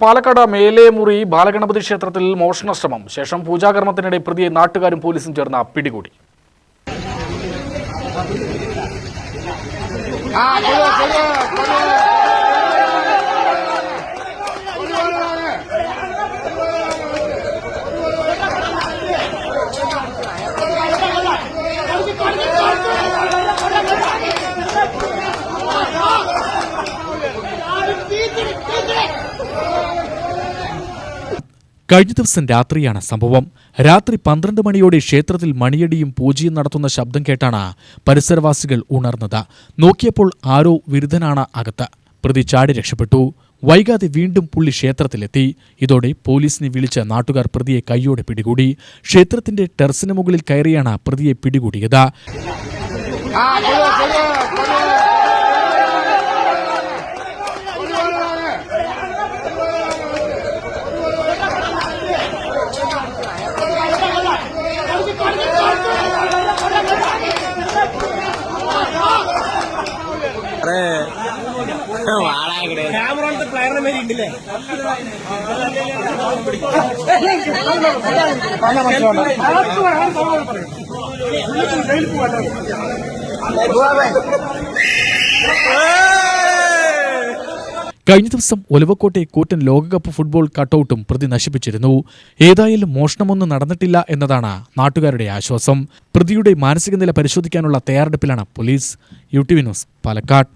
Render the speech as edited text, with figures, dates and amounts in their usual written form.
പാലക്കാട് മേലേമുറി ബാലഗണപതി ക്ഷേത്രത്തിൽ മോഷണശ്രമം. ശേഷം പൂജാകർമ്മത്തിനിടെ പ്രതിയെ നാട്ടുകാരും പോലീസും ചേർന്ന് പിടികൂടി. കഴിഞ്ഞ ദിവസം രാത്രിയാണ് സംഭവം. രാത്രി 12 മണിയോടെ ക്ഷേത്രത്തിൽ മണിയടിയും പൂജയും നടത്തുന്ന ശബ്ദം കേട്ടാണ് പരിസരവാസികൾ ഉണർന്നത്. നോക്കിയപ്പോൾ ആരോ വിരുദ്ധനാണ് അകത്ത്. പ്രതി ചാടി രക്ഷപ്പെട്ടു. വൈകാതെ വീണ്ടും പുള്ളി ക്ഷേത്രത്തിലെത്തി. ഇതോടെ പോലീസിനെ വിളിച്ച് നാട്ടുകാർ പ്രതിയെ കൈയോടെ പിടികൂടി. ക്ഷേത്രത്തിന്റെ ടെറസിന് മുകളിൽ കയറിയാണ് പ്രതിയെ പിടികൂടിയത്. കഴിഞ്ഞ ദിവസം ഒലവക്കോട്ടെ കൂറ്റൻ ലോകകപ്പ് ഫുട്ബോൾ കട്ടൌട്ടും പ്രതി നശിപ്പിച്ചിരുന്നു. ഏതായാലും മോഷണമൊന്നും നടന്നിട്ടില്ല എന്നതാണ് നാട്ടുകാരുടെ ആശ്വാസം. പ്രതിയുടെ മാനസിക നില പരിശോധിക്കാനുള്ള തയ്യാറെടുപ്പിലാണ് പോലീസ്. UTV news, Palakkad.